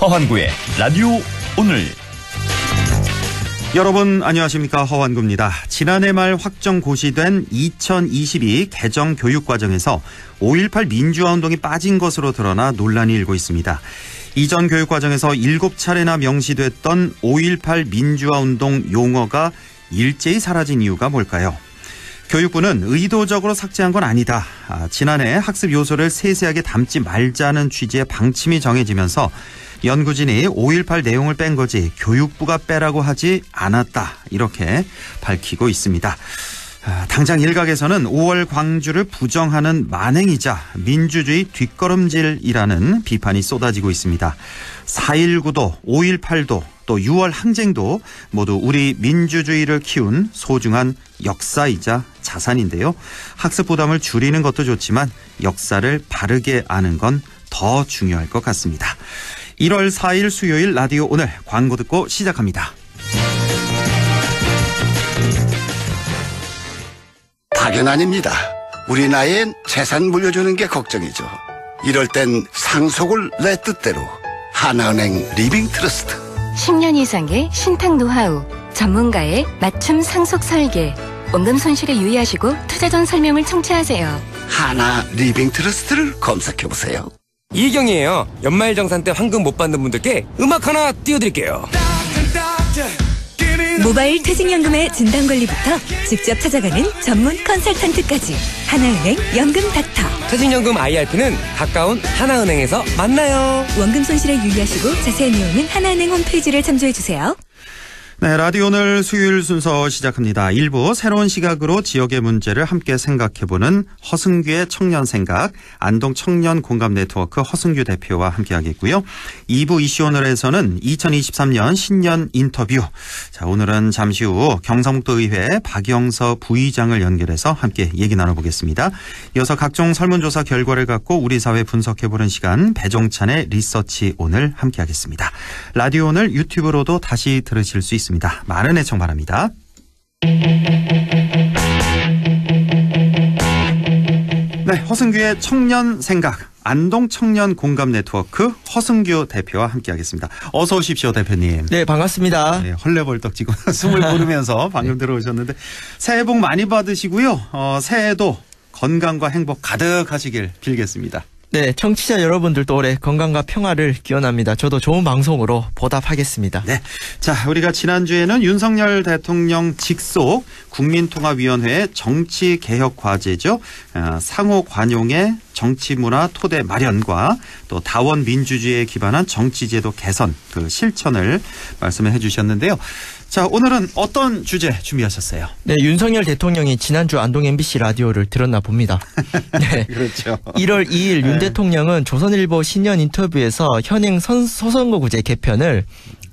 허환구의 라디오 오늘. 여러분 안녕하십니까, 허환구입니다. 지난해 말 확정 고시된 2022 개정 교육과정에서 5.18 민주화운동이 빠진 것으로 드러나 논란이 일고 있습니다. 이전 교육과정에서 7차례나 명시됐던 5.18 민주화운동 용어가 일제히 사라진 이유가 뭘까요? 교육부는 의도적으로 삭제한 건 아니다. 지난해 학습 요소를 세세하게 담지 말자는 취지의 방침이 정해지면서 연구진이 5.18 내용을 뺀 거지 교육부가 빼라고 하지 않았다, 이렇게 밝히고 있습니다. 당장 일각에서는 5월 광주를 부정하는 만행이자 민주주의 뒷걸음질이라는 비판이 쏟아지고 있습니다. 4.19도 5.18도 또 6월 항쟁도 모두 우리 민주주의를 키운 소중한 역사이자 자산인데요. 학습 부담을 줄이는 것도 좋지만 역사를 바르게 아는 건 더 중요할 것 같습니다. 1월 4일 수요일 라디오 오늘, 광고 듣고 시작합니다. 파견 아닙니다. 우리 나이엔 재산 물려주는 게 걱정이죠. 이럴 땐 상속을 내 뜻대로. 하나은행 리빙트러스트. 10년 이상의 신탁 노하우, 전문가의 맞춤 상속 설계. 원금 손실에 유의하시고 투자 전 설명을 청취하세요. 하나 리빙트러스트를 검색해보세요. 이경이에요. 연말정산 때 황금 못 받는 분들께 음악 하나 띄워드릴게요. 모바일 퇴직연금의 진단관리부터 직접 찾아가는 전문 컨설턴트까지 하나은행 연금닥터. 퇴직연금 IRP는 가까운 하나은행에서 만나요. 원금 손실에 유의하시고 자세한 내용은 하나은행 홈페이지를 참조해주세요. 네, 라디오 오늘 수요일 순서 시작합니다. 1부 새로운 시각으로 지역의 문제를 함께 생각해보는 허승규의 청년생각, 안동 청년공감네트워크 허승규 대표와 함께하겠고요. 2부 이슈 오늘에서는 2023년 신년 인터뷰. 자, 오늘은 잠시 후 경상북도의회 박영서 부의장을 연결해서 함께 얘기 나눠보겠습니다. 이어서 각종 설문조사 결과를 갖고 우리 사회 분석해보는 시간, 배종찬의 리서치 오늘 함께하겠습니다. 라디오 오늘 유튜브로도 다시 들으실 수 있습니다. 많은 애청 바랍니다. 네, 허승규의 청년 생각, 안동 청년 공감 네트워크 허승규 대표와 함께하겠습니다. 어서 오십시오, 대표님. 네, 반갑습니다. 네, 헐레벌떡 지금 숨을 고르면서 방금 들어오셨는데 새해 복 많이 받으시고요. 새해도 건강과 행복 가득하시길 빌겠습니다. 네, 청취자 여러분들도 올해 건강과 평화를 기원합니다. 저도 좋은 방송으로 보답하겠습니다. 네, 자, 우리가 지난주에는 윤석열 대통령 직속 국민통합위원회의 정치개혁과제죠. 상호 관용의 정치문화 토대 마련과 또 다원 민주주의에 기반한 정치제도 개선, 그 실천을 말씀해 주셨는데요. 자, 오늘은 어떤 주제 준비하셨어요? 네, 윤석열 대통령이 지난주 안동 MBC 라디오를 들었나 봅니다. 네, 그렇죠. 1월 2일 윤 네. 대통령은 조선일보 신년 인터뷰에서 현행 소선거구제 개편을,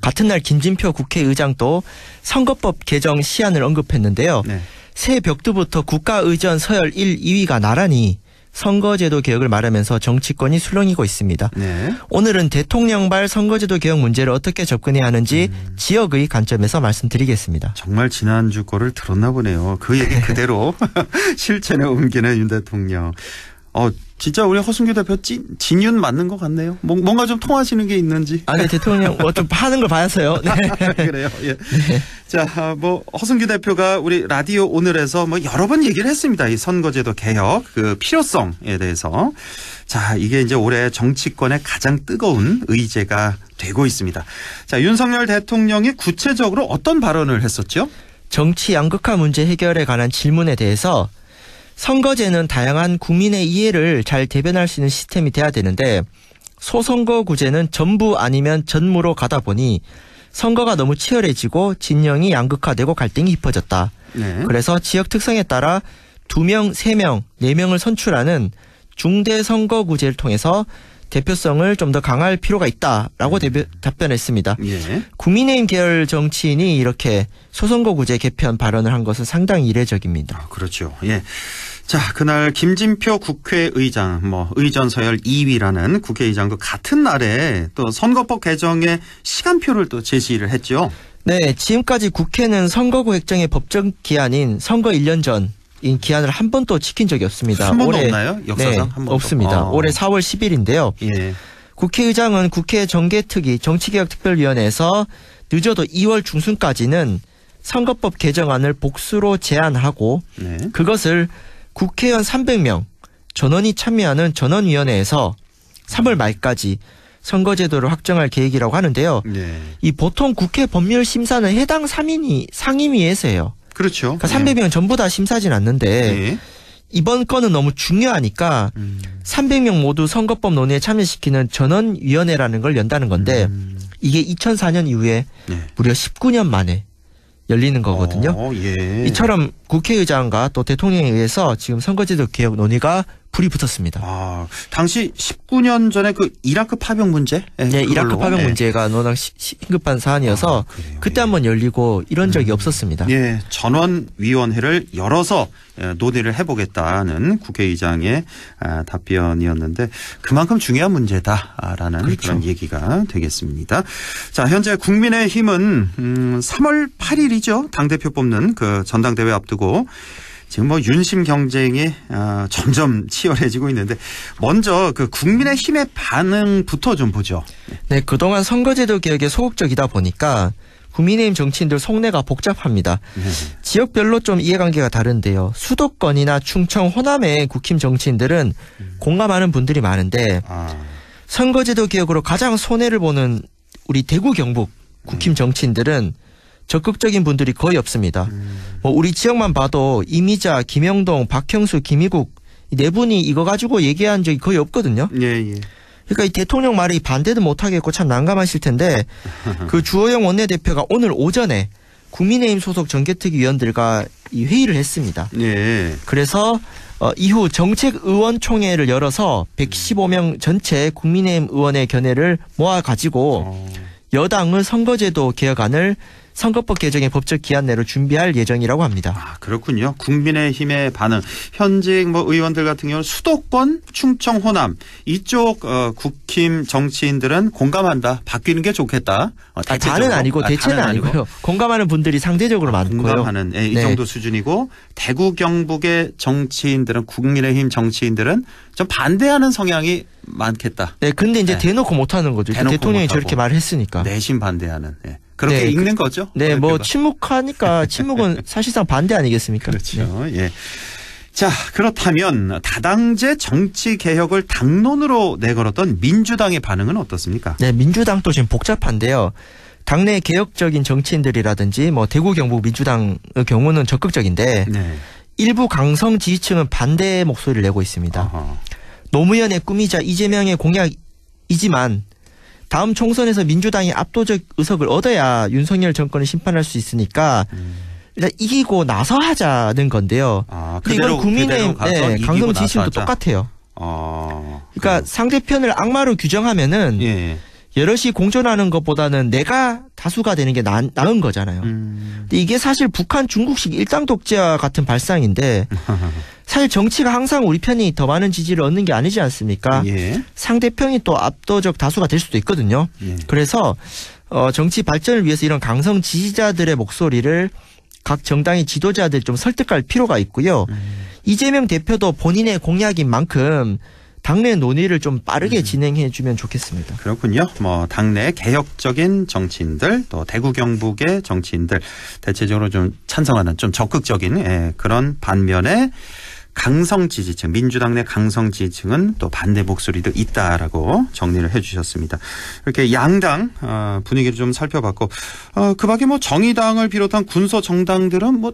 같은 날 김진표 국회의장도 선거법 개정 시안을 언급했는데요. 네. 새 벽두부터 국가의전 서열 1, 2위가 나란히 선거제도 개혁을 말하면서 정치권이 술렁이고 있습니다. 네. 오늘은 대통령발 선거제도 개혁 문제를 어떻게 접근해야 하는지 지역의 관점에서 말씀드리겠습니다. 정말 지난주 거를 들었나 보네요. 그 얘기 그대로 실천에 옮기는 윤 대통령. 진짜 우리 허승규 대표 진윤 맞는 것 같네요. 뭔가 좀 통하시는 게 있는지. 아니, 대통령 좀 하는 걸 봐서요. 네. 그래요. 예. 네. 자, 허승규 대표가 우리 라디오 오늘에서 여러 번 얘기를 했습니다. 이 선거제도 개혁 그 필요성에 대해서. 자, 이게 이제 올해 정치권의 가장 뜨거운 의제가 되고 있습니다. 자, 윤석열 대통령이 구체적으로 어떤 발언을 했었죠? 정치 양극화 문제 해결에 관한 질문에 대해서 선거제는 다양한 국민의 이해를 잘 대변할 수 있는 시스템이 돼야 되는데 소선거구제는 전부 아니면 전무로 가다 보니 선거가 너무 치열해지고 진영이 양극화되고 갈등이 깊어졌다. 네. 그래서 지역 특성에 따라 2명, 3명, 4명을 선출하는 중대선거구제를 통해서 대표성을 좀 더 강할 필요가 있다라고 답변했습니다. 예. 국민의힘 계열 정치인이 이렇게 소선거구제 개편 발언을 한 것은 상당히 이례적입니다. 그렇죠. 예. 자, 그날 김진표 국회의장, 의전 서열 2위라는 국회의장도 같은 날에 또 선거법 개정의 시간표를 또 제시를 했죠. 네, 지금까지 국회는 선거구 획정의 법정 기한인 선거 1년 전 이 기한을 한 번도 지킨 적이 없습니다. 한 번도 올해, 없나요? 역사상 네, 한 번도? 없습니다. 올해 4월 10일인데요. 예. 국회의장은 국회 정개특위 정치개혁특별위원회에서 늦어도 2월 중순까지는 선거법 개정안을 복수로 제안하고 네. 그것을 국회의원 300명 전원이 참여하는 전원위원회에서 3월 말까지 선거제도를 확정할 계획이라고 하는데요. 네. 이 보통 국회 법률심사는 해당 상임위에서 해요. 그렇죠. 그러니까 300명 전부 다 심사하진 않는데 네. 이번 건은 너무 중요하니까 300명 모두 선거법 논의에 참여시키는 전원위원회라는 걸 연다는 건데 이게 2004년 이후에 네. 무려 19년 만에 열리는 거거든요. 예. 이처럼 국회의장과 또 대통령에 의해서 지금 선거제도 개혁 논의가 불이 붙었습니다. 아, 당시 19년 전에 그 이라크 파병 문제? 네, 이라크 그걸로. 파병 네. 문제가 워낙 긴급한 사안이어서 아, 그래요? 그때 한번 열리고 이런 적이 없었습니다. 예, 전원위원회를 열어서 논의를 해보겠다는 국회의장의 답변이었는데 그만큼 중요한 문제다라는 그렇죠. 그런 얘기가 되겠습니다. 자, 현재 국민의힘은 3월 8일이죠. 당대표 뽑는 그 전당대회 앞두고 지금 뭐 윤심 경쟁이 점점 치열해지고 있는데 먼저 그 국민의힘의 반응부터 좀 보죠. 네, 그동안 선거제도 개혁에 소극적이다 보니까 국민의힘 정치인들 속내가 복잡합니다. 지역별로 좀 이해관계가 다른데요. 수도권이나 충청, 호남의 국힘 정치인들은 공감하는 분들이 많은데 선거제도 개혁으로 가장 손해를 보는 우리 대구 경북 국힘 정치인들은 적극적인 분들이 거의 없습니다. 뭐 우리 지역만 봐도 이미자, 김영동, 박형수, 김희국 이 네 분이 이거 가지고 얘기한 적이 거의 없거든요. 예, 예. 그러니까 이 대통령 말이 반대도 못하겠고 참 난감하실 텐데 그 주호영 원내대표가 오늘 오전에 국민의힘 소속 정개특위 위원들과 이 회의를 했습니다. 예. 그래서 이후 정책의원총회를 열어서 115명 전체 국민의힘 의원의 견해를 모아가지고 여당의 선거제도 개혁안을 선거법 개정의 법적 기한 내로 준비할 예정이라고 합니다. 아, 그렇군요. 국민의힘의 반응. 현직 뭐 의원들 같은 경우는 수도권, 충청, 호남 이쪽 국힘 정치인들은 공감한다. 바뀌는 게 좋겠다. 다는 아니고 대체는 아니고요. 공감하는 분들이 상대적으로 많고요. 공감하는 이 네. 정도 수준이고 대구 경북의 정치인들은 국민의힘 정치인들은 좀 반대하는 성향이 많겠다. 네, 근데 이제 네. 대놓고 못하는 거죠. 대놓고 대통령이 못하고. 저렇게 말을 했으니까. 내심 반대하는. 네. 그렇게 네, 읽는 거죠. 네, 뭐 대표가. 침묵하니까 침묵은 사실상 반대 아니겠습니까? 그렇죠. 예. 자, 그렇다면 다당제 정치 개혁을 당론으로 내걸었던 민주당의 반응은 어떻습니까? 네, 민주당도 지금 복잡한데요. 당내 개혁적인 정치인들이라든지 뭐 대구 경북 민주당의 경우는 적극적인데 네. 일부 강성 지지층은 반대 목소리를 내고 있습니다. 어허. 노무현의 꿈이자 이재명의 공약이지만 다음 총선에서 민주당이 압도적 의석을 얻어야 윤석열 정권을 심판할 수 있으니까 일단 이기고 나서 하자는 건데요. 아, 근데 이건 국민의힘 네, 강성 지지층도 똑같아요. 그러니까 상대편을 악마로 규정하면은 예. 여럿이 공존하는 것보다는 내가 다수가 되는 게 나은 거잖아요. 근데 이게 사실 북한 중국식 일당 독재와 같은 발상인데 사실 정치가 항상 우리 편이 더 많은 지지를 얻는 게 아니지 않습니까? 예. 상대편이 또 압도적 다수가 될 수도 있거든요. 예. 그래서 정치 발전을 위해서 이런 강성 지지자들의 목소리를 각 정당의 지도자들 좀 설득할 필요가 있고요. 이재명 대표도 본인의 공약인 만큼 당내 논의를 좀 빠르게 진행해 주면 좋겠습니다. 그렇군요. 뭐 당내 개혁적인 정치인들 또 대구 경북의 정치인들 대체적으로 좀 찬성하는 좀 적극적인 그런 반면에 강성 지지층, 민주당 내 강성 지지층은 또 반대 목소리도 있다라고 정리를 해 주셨습니다. 이렇게 양당 분위기를 좀 살펴봤고 그 밖에 뭐 정의당을 비롯한 군소 정당들은 뭐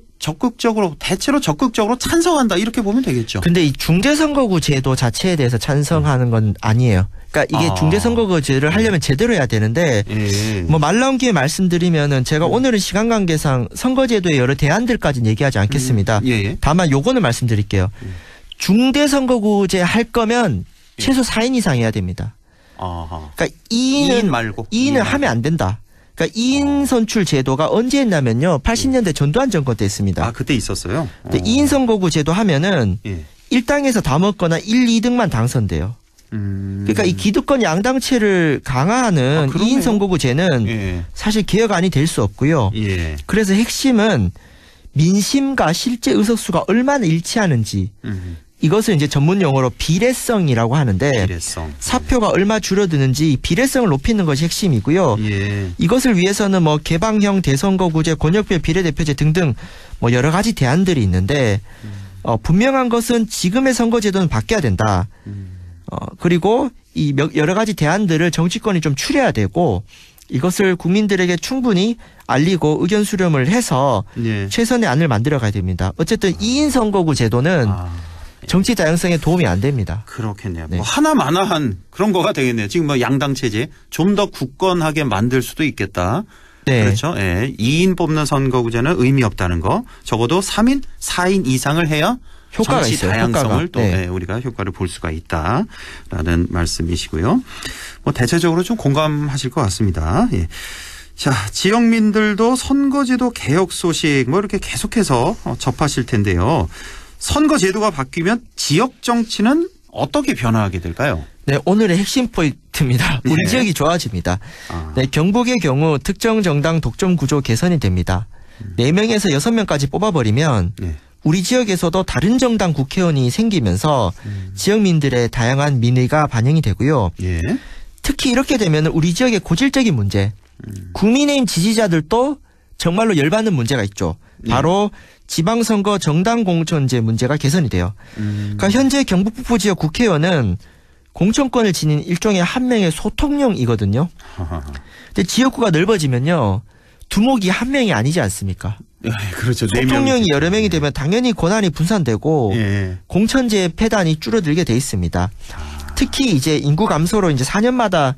대체로 적극적으로 찬성한다 이렇게 보면 되겠죠. 근데 이 중대선거구 제도 자체에 대해서 찬성하는 건 아니에요. 그러니까 이게 중대선거구제를 하려면 제대로 해야 되는데 예. 뭐 말 나온 김에 말씀드리면은 제가 오늘은 시간 관계상 선거제도의 여러 대안들까지는 얘기하지 않겠습니다. 예. 다만 요거는 말씀드릴게요. 중대선거구제 할 거면 최소 4인 이상 해야 됩니다. 아하. 그러니까 2인은 말고 2인을 하면 안 된다. 그러니까 2인 선출 제도가 언제 했냐면요. 80년대 전두환 정권 때 했습니다. 아, 그때 있었어요? 근데 2인 선거구 제도 하면은 예. 1당에서 다 먹거나 1, 2등만 당선돼요. 그러니까 이 기득권 양당체를 강화하는 2인 선거구제는 예. 사실 개혁안이 될 수 없고요. 예. 그래서 핵심은 민심과 실제 의석수가 얼마나 일치하는지 이것을 이제 전문 용어로 비례성이라고 하는데 비례성. 사표가 얼마 줄어드는지 비례성을 높이는 것이 핵심이고요. 예. 이것을 위해서는 뭐 개방형 대선거구제, 권역별 비례대표제 등등 뭐 여러 가지 대안들이 있는데 분명한 것은 지금의 선거제도는 바뀌어야 된다. 그리고 이 여러 가지 대안들을 정치권이 좀 추려야 되고 이것을 국민들에게 충분히 알리고 의견 수렴을 해서 예. 최선의 안을 만들어 가야 됩니다. 어쨌든 2인 선거구 제도는 정치 다양성에 도움이 안 됩니다. 그렇겠네요. 네. 뭐 하나마나한 그런 거가 되겠네요. 지금 뭐 양당 체제 좀 더 굳건하게 만들 수도 있겠다. 네. 그렇죠. 예. 2인 뽑는 선거구제는 의미 없다는 거. 적어도 3인, 4인 이상을 해야 효과가 정치 있어요. 다양성을 효과가. 또 네. 예, 우리가 효과를 볼 수가 있다라는 말씀이시고요. 뭐 대체적으로 좀 공감하실 것 같습니다. 예. 자, 지역민들도 선거제도 개혁 소식 뭐 이렇게 계속해서 접하실 텐데요. 선거제도가 바뀌면 지역 정치는 어떻게 변화하게 될까요? 네, 오늘의 핵심 포인트입니다. 우리 네. 지역이 좋아집니다. 아. 네, 경북의 경우 특정 정당 독점 구조 개선이 됩니다. 4명에서 6명까지 뽑아버리면 네. 우리 지역에서도 다른 정당 국회의원이 생기면서 지역민들의 다양한 민의가 반영이 되고요. 예. 특히 이렇게 되면 우리 지역의 고질적인 문제, 국민의힘 지지자들도 정말로 열받는 문제가 있죠. 바로 지방선거 정당 공천제 문제가 개선이 돼요. 그러니까 현재 경북 북부 지역 국회의원은 공천권을 지닌 일종의 한 명의 소통령이거든요. 근데 지역구가 넓어지면요. 두목이 한 명이 아니지 않습니까? 예, 그렇죠. 소통령이 여러 명이 되면 당연히 권한이 분산되고 예. 공천제의 폐단이 줄어들게 돼 있습니다. 특히 이제 인구 감소로 이제 4년마다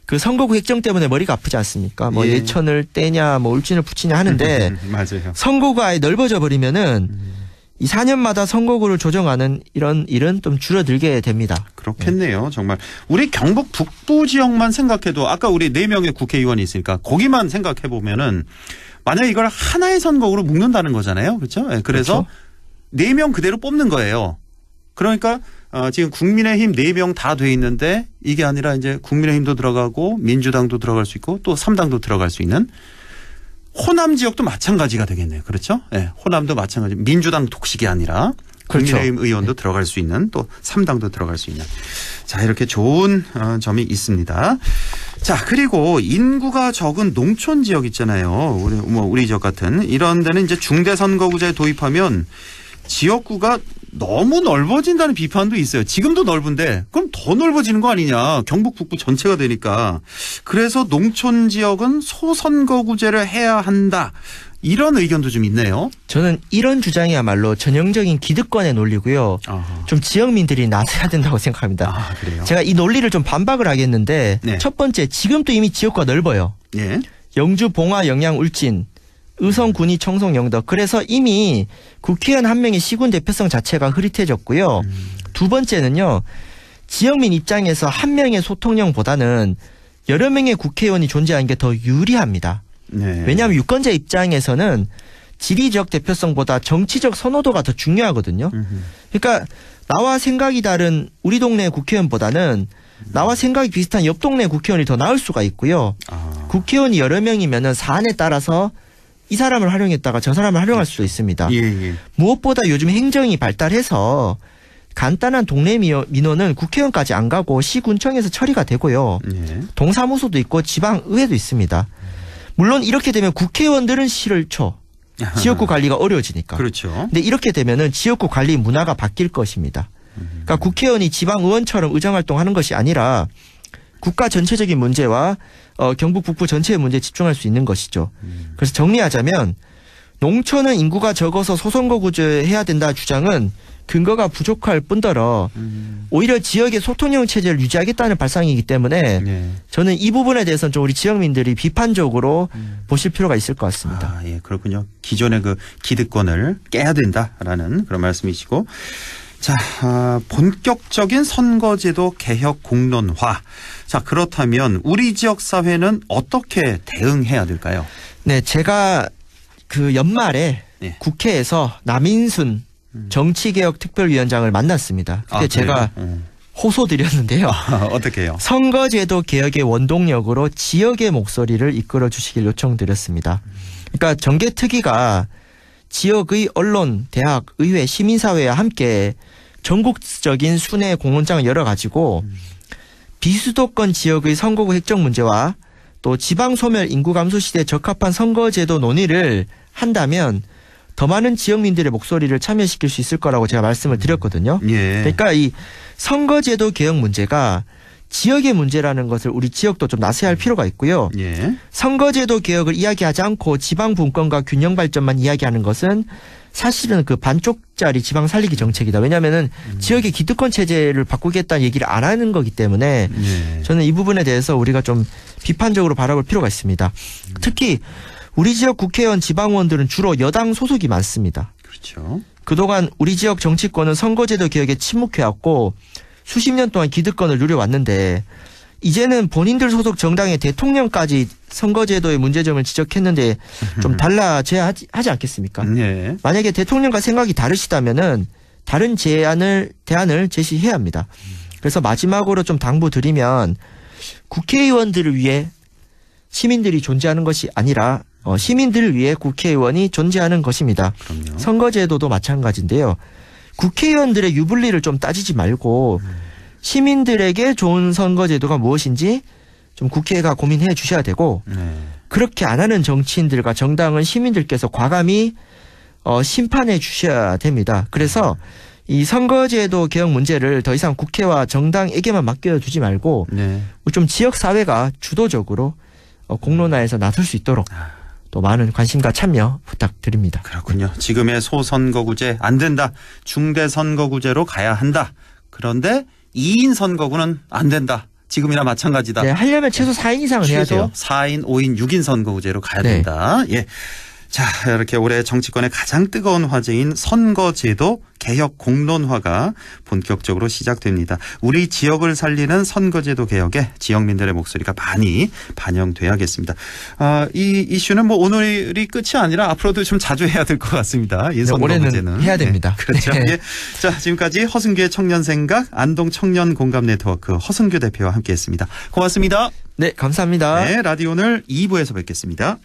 그 선거구 획정 때문에 머리가 아프지 않습니까? 뭐 예. 예천을 떼냐, 뭐 울진을 붙이냐 하는데 맞아요. 선거구가 아예 넓어져 버리면은 이 4년마다 선거구를 조정하는 이런 일은 좀 줄어들게 됩니다. 그렇겠네요. 정말 우리 경북 북부 지역만 생각해도 아까 우리 4명의 국회의원이 있으니까 거기만 생각해 보면은 만약에 이걸 하나의 선거구로 묶는다는 거잖아요. 그렇죠? 네, 그래서 그렇죠. 4명 그대로 뽑는 거예요. 그러니까 지금 국민의힘 4명 다 돼 있는데 이게 아니라 이제 국민의힘도 들어가고 민주당도 들어갈 수 있고 또 3당도 들어갈 수 있는 호남 지역도 마찬가지가 되겠네요. 그렇죠? 네, 호남도 마찬가지. 민주당 독식이 아니라 그렇죠. 국민의힘 의원도 들어갈 수 있는 또 3당도 들어갈 수 있는. 자, 이렇게 좋은 점이 있습니다. 자, 그리고 인구가 적은 농촌 지역 있잖아요. 우리 지역 같은 이런 데는 이제 중대선거구제 도입하면 지역구가 너무 넓어진다는 비판도 있어요. 지금도 넓은데 그럼 더 넓어지는 거 아니냐. 경북 북부 전체가 되니까. 그래서 농촌 지역은 소선거구제를 해야 한다. 이런 의견도 좀 있네요. 저는 이런 주장이야말로 전형적인 기득권의 논리고요. 아하. 좀 지역민들이 나서야 된다고 생각합니다. 아, 그래요? 제가 이 논리를 좀 반박을 하겠는데 네. 첫 번째 지금도 이미 지역구가 넓어요. 예. 영주, 봉화, 영양, 울진, 의성, 군위, 청송, 영덕. 그래서 이미 국회의원 한 명의 시군 대표성 자체가 흐릿해졌고요. 두 번째는요. 지역민 입장에서 한 명의 소통령보다는 여러 명의 국회의원이 존재하는 게 더 유리합니다. 네. 왜냐하면 유권자 입장에서는 지리적 대표성보다 정치적 선호도가 더 중요하거든요. 그러니까 나와 생각이 다른 우리 동네 국회의원보다는 나와 생각이 비슷한 옆 동네 국회의원이 더 나을 수가 있고요. 국회의원이 여러 명이면은 사안에 따라서 이 사람을 활용했다가 저 사람을 활용할 수도 있습니다. 예, 예. 무엇보다 요즘 행정이 발달해서 간단한 동네 민원은 국회의원까지 안 가고 시군청에서 처리가 되고요. 예. 동사무소도 있고 지방의회도 있습니다. 물론 이렇게 되면 국회의원들은 싫죠. 지역구 관리가 어려워지니까. 그렇죠. 근데 이렇게 되면은 지역구 관리 문화가 바뀔 것입니다. 그러니까 국회의원이 지방의원처럼 의정활동하는 것이 아니라 국가 전체적인 문제와 경북 북부 전체의 문제에 집중할 수 있는 것이죠. 그래서 정리하자면 농촌은 인구가 적어서 소선거구제 해야 된다 주장은 근거가 부족할 뿐더러 오히려 지역의 소통형 체제를 유지하겠다는 발상이기 때문에 네. 저는 이 부분에 대해서는 좀 우리 지역민들이 비판적으로 보실 필요가 있을 것 같습니다. 아, 예, 그렇군요. 기존의 그 기득권을 깨야 된다라는 그런 말씀이시고. 자, 본격적인 선거제도 개혁 공론화. 자, 그렇다면 우리 지역 사회는 어떻게 대응해야 될까요? 네, 제가 그 연말에 네. 국회에서 남인순 정치개혁특별위원장을 만났습니다. 그때 제가 호소드렸는데요. 어떻게 해요? 선거제도 개혁의 원동력으로 지역의 목소리를 이끌어 주시길 요청드렸습니다. 그러니까 정개특위가 지역의 언론, 대학, 의회, 시민사회와 함께 전국적인 순회 공론장을 열어가지고 비수도권 지역의 선거구 획정 문제와 또 지방 소멸 인구 감소 시대에 적합한 선거제도 논의를 한다면 더 많은 지역민들의 목소리를 참여시킬 수 있을 거라고 제가 말씀을 드렸거든요. 예. 그러니까 이 선거제도 개혁 문제가 지역의 문제라는 것을 우리 지역도 좀 나서야 할 필요가 있고요. 예. 선거제도 개혁을 이야기하지 않고 지방 분권과 균형 발전만 이야기하는 것은 사실은 그 반쪽짜리 지방 살리기 정책이다. 왜냐하면은 지역의 기득권 체제를 바꾸겠다는 얘기를 안 하는 거기 때문에 예. 저는 이 부분에 대해서 우리가 좀 비판적으로 바라볼 필요가 있습니다. 특히 우리 지역 국회의원 지방의원들은 주로 여당 소속이 많습니다. 그렇죠. 그동안 우리 지역 정치권은 선거제도 개혁에 침묵해왔고 수십 년 동안 기득권을 누려왔는데 이제는 본인들 소속 정당의 대통령까지 선거제도의 문제점을 지적했는데 좀 달라져야 하지 않겠습니까? 예. 만약에 대통령과 생각이 다르시다면은 다른 대안을 제시해야 합니다. 그래서 마지막으로 좀 당부드리면 국회의원들을 위해 시민들이 존재하는 것이 아니라 시민들을 위해 국회의원이 존재하는 것입니다. 그럼요. 선거제도도 마찬가지인데요. 국회의원들의 유불리를 좀 따지지 말고 시민들에게 좋은 선거제도가 무엇인지 좀 국회가 고민해 주셔야 되고 네. 그렇게 안 하는 정치인들과 정당은 시민들께서 과감히 심판해 주셔야 됩니다. 그래서 이 선거제도 개혁 문제를 더 이상 국회와 정당에게만 맡겨두지 말고 네. 좀 지역사회가 주도적으로 공론화에서 나설 수 있도록 또 많은 관심과 참여 부탁드립니다. 그렇군요. 지금의 소선거구제 안 된다. 중대선거구제로 가야 한다. 그런데 2인 선거구는 안 된다. 지금이나 마찬가지다. 네, 하려면 최소 4인 이상은 해야 최소 돼요. 4인, 5인, 6인 선거구제로 가야 네. 된다. 예. 자, 이렇게 올해 정치권의 가장 뜨거운 화제인 선거제도 개혁 공론화가 본격적으로 시작됩니다. 우리 지역을 살리는 선거제도 개혁에 지역민들의 목소리가 많이 반영돼야겠습니다. 이 이슈는 뭐 오늘이 끝이 아니라 앞으로도 좀 자주 해야 될 것 같습니다. 이 선거제는 올해는 해야 됩니다. 네, 그렇죠. 네. 예. 자, 지금까지 허승규의 청년생각 안동 청년공감네트워크 허승규 대표와 함께했습니다. 고맙습니다. 네, 감사합니다. 네, 라디오 오늘 2부에서 뵙겠습니다.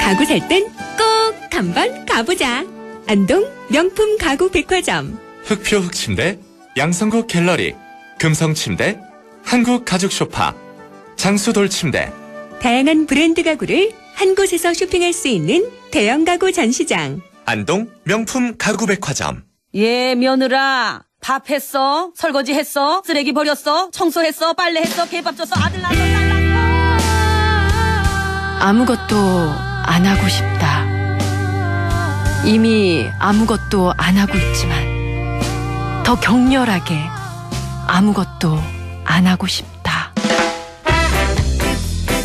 가구 살 땐 꼭 한번 가보자. 안동 명품 가구 백화점. 흑표 흑침대, 양성국 갤러리, 금성침대, 한국 가죽 소파, 장수돌 침대. 다양한 브랜드 가구를 한 곳에서 쇼핑할 수 있는 대형 가구 전시장. 안동 명품 가구 백화점. 예, 며느라. 밥 했어? 설거지 했어? 쓰레기 버렸어? 청소했어? 빨래했어? 개밥 줬어? 아들 낳았어? 딸 낳았어? 아무것도 안 하고 싶다. 이미 아무것도 안 하고 있지만 더 격렬하게 아무것도 안 하고 싶다.